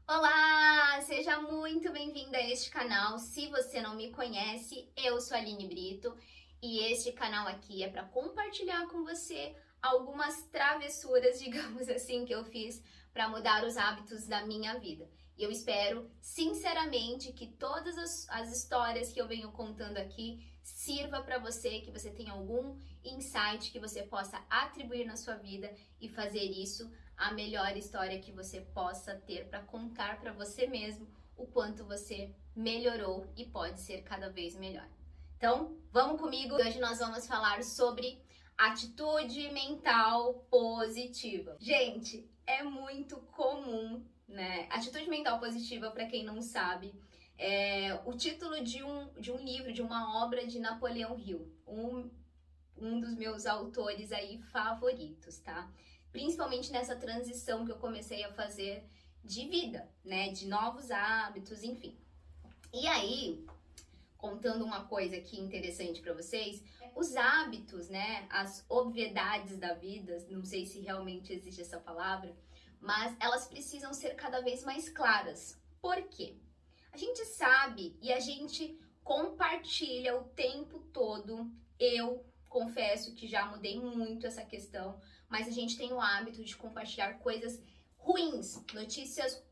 Olá, seja muito bem-vinda a este canal. Se você não me conhece, eu sou a Aline Brito e este canal aqui é para compartilhar com você algumas travessuras, digamos assim, que eu fiz para mudar os hábitos da minha vida. E eu espero, sinceramente, que todas as histórias que eu venho contando aqui sirva para você, que você tenha algum insight que você possa atribuir na sua vida e fazer isso a melhor história que você possa ter para contar para você mesmo o quanto você melhorou e pode ser cada vez melhor. Então, vamos comigo. Hoje nós vamos falar sobre atitude mental positiva. Gente, é muito comum, né? Atitude mental positiva, para quem não sabe, é o título de um livro, de uma obra de Napoleão Hill, um dos meus autores aí favoritos, tá? Principalmente nessa transição que eu comecei a fazer de vida, né? De novos hábitos, enfim. E aí, contando uma coisa aqui interessante para vocês, os hábitos, né? As obviedades da vida, não sei se realmente existe essa palavra, mas elas precisam ser cada vez mais claras. Por quê? A gente sabe e a gente compartilha o tempo todo. Eu confesso que já mudei muito essa questão, mas a gente tem o hábito de compartilhar coisas ruins, notícias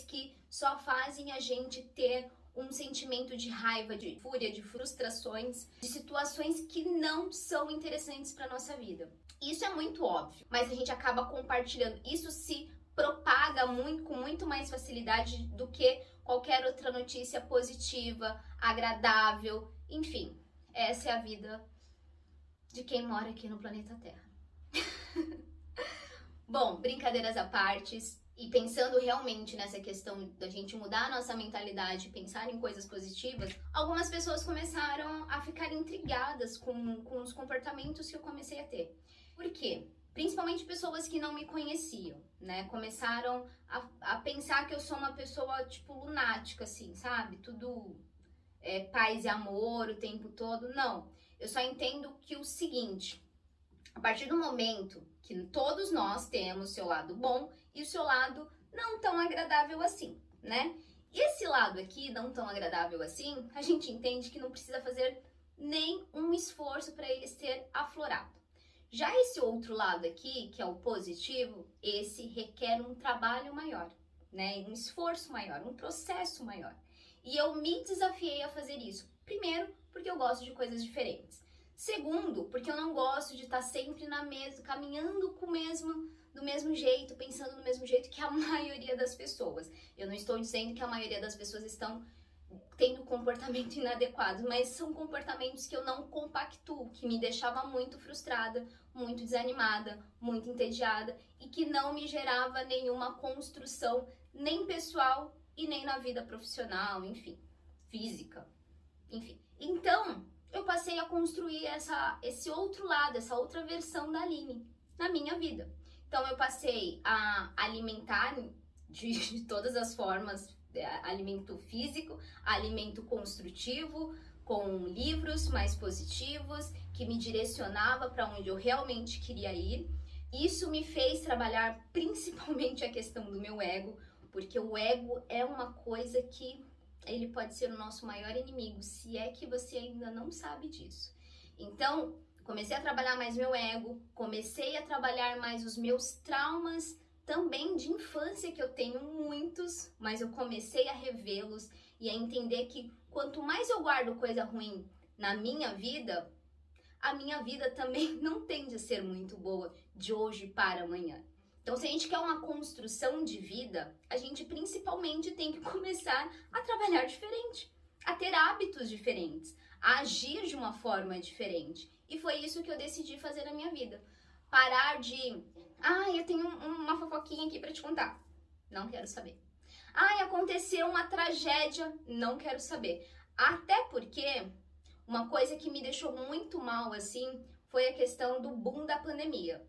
que só fazem a gente ter um sentimento de raiva, de fúria, de frustrações, de situações que não são interessantes para nossa vida. Isso é muito óbvio, mas a gente acaba compartilhando. Isso se propaga com muito mais facilidade do que qualquer outra notícia positiva, agradável, enfim. Essa é a vida de quem mora aqui no planeta Terra. Bom, brincadeiras à parte, e pensando realmente nessa questão da gente mudar a nossa mentalidade, pensar em coisas positivas, algumas pessoas começaram a ficar intrigadas com os comportamentos que eu comecei a ter. Por quê? Principalmente pessoas que não me conheciam, né? Começaram a pensar que eu sou uma pessoa, tipo, lunática, assim, sabe? Tudo paz e amor o tempo todo. Não, eu só entendo que o seguinte: a partir do momento que todos nós temos o seu lado bom e o seu lado não tão agradável assim, né? E esse lado aqui, não tão agradável assim, a gente entende que não precisa fazer nem um esforço para ele ser aflorado. Já esse outro lado aqui, que é o positivo, esse requer um trabalho maior, né? Um esforço maior, um processo maior. E eu me desafiei a fazer isso. Primeiro, porque eu gosto de coisas diferentes. Segundo, porque eu não gosto de estar sempre caminhando do mesmo jeito, pensando do mesmo jeito que a maioria das pessoas. Eu não estou dizendo que a maioria das pessoas estão tendo comportamento inadequado, mas são comportamentos que eu não compactuo, que me deixava muito frustrada, muito desanimada, muito entediada e que não me gerava nenhuma construção, nem pessoal e nem na vida profissional, enfim, física, enfim. Então, eu passei a construir esse outro lado, essa outra versão da Aline na minha vida. Então, eu passei a alimentar de todas as formas, alimento físico, alimento construtivo, com livros mais positivos, que me direcionava para onde eu realmente queria ir. Isso me fez trabalhar principalmente a questão do meu ego, porque o ego é uma coisa que ele pode ser o nosso maior inimigo, se é que você ainda não sabe disso. Então, comecei a trabalhar mais meu ego, comecei a trabalhar mais os meus traumas também de infância, que eu tenho muitos, mas eu comecei a revê-los e a entender que quanto mais eu guardo coisa ruim na minha vida, a minha vida também não tende a ser muito boa de hoje para amanhã. Então, se a gente quer uma construção de vida, a gente principalmente tem que começar a trabalhar diferente, a ter hábitos diferentes, a agir de uma forma diferente. E foi isso que eu decidi fazer na minha vida. Parar de... eu tenho uma fofoquinha aqui para te contar. Não quero saber. Aconteceu uma tragédia. Não quero saber. Até porque uma coisa que me deixou muito mal, assim, foi a questão do boom da pandemia.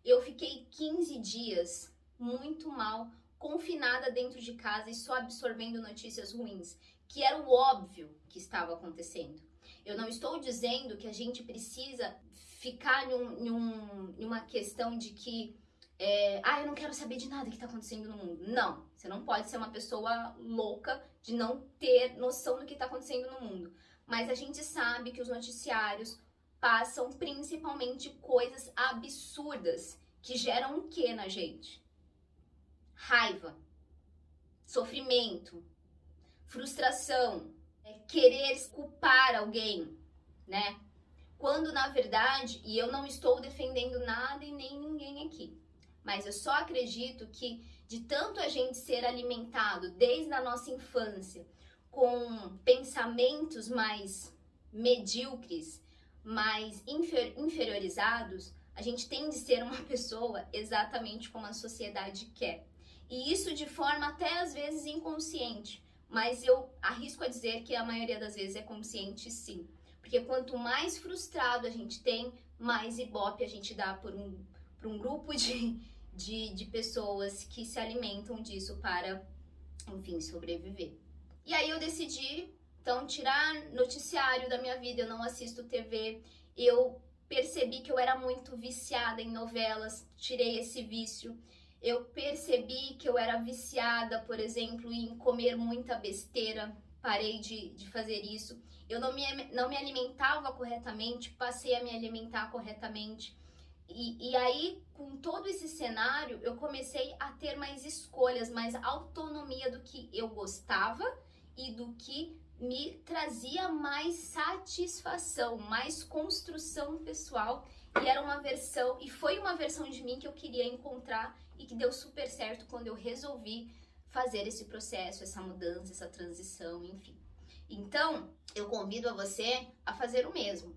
Eu fiquei 15 dias muito mal, confinada dentro de casa e só absorvendo notícias ruins, que era o óbvio que estava acontecendo. Eu não estou dizendo que a gente precisa ficar numa questão de que Eu não quero saber de nada que tá acontecendo no mundo. Não, você não pode ser uma pessoa louca de não ter noção do que tá acontecendo no mundo. Mas a gente sabe que os noticiários passam principalmente coisas absurdas que geram o que na gente? Raiva, sofrimento, frustração, querer culpar alguém, né? Quando na verdade, e eu não estou defendendo nada e nem ninguém aqui, mas eu só acredito que de tanto a gente ser alimentado desde a nossa infância com pensamentos mais medíocres, mais inferiorizados, a gente tem de ser uma pessoa exatamente como a sociedade quer. E isso de forma até às vezes inconsciente, mas eu arrisco a dizer que a maioria das vezes é consciente sim. Porque quanto mais frustrado a gente tem, mais ibope a gente dá por um grupo de pessoas que se alimentam disso para, enfim, sobreviver. E aí eu decidi, então, tirar noticiário da minha vida, eu não assisto TV, eu percebi que eu era muito viciada em novelas, tirei esse vício. Eu percebi que eu era viciada, por exemplo, em comer muita besteira, parei de fazer isso. Eu não me alimentava corretamente, passei a me alimentar corretamente. E aí, com todo esse cenário, eu comecei a ter mais escolhas, mais autonomia do que eu gostava e do que me trazia mais satisfação, mais construção pessoal. E era uma versão, e foi uma versão de mim que eu queria encontrar e que deu super certo quando eu resolvi fazer esse processo, essa mudança, essa transição, enfim. Então, eu convido a você a fazer o mesmo.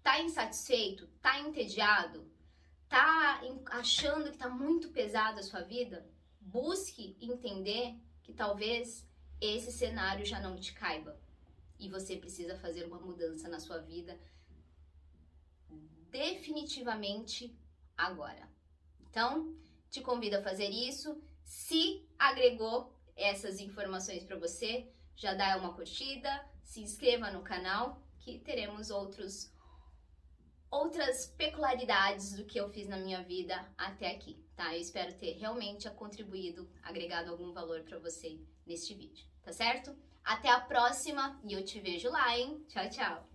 Tá insatisfeito? Tá entediado? Tá achando que tá muito pesada a sua vida? Busque entender que talvez esse cenário já não te caiba e você precisa fazer uma mudança na sua vida definitivamente agora. Então, te convido a fazer isso. Se agregou essas informações para você, já dá uma curtida, se inscreva no canal que teremos outras peculiaridades do que eu fiz na minha vida até aqui, tá? Eu espero ter realmente contribuído, agregado algum valor para você neste vídeo, tá certo? Até a próxima e eu te vejo lá, hein? Tchau, tchau!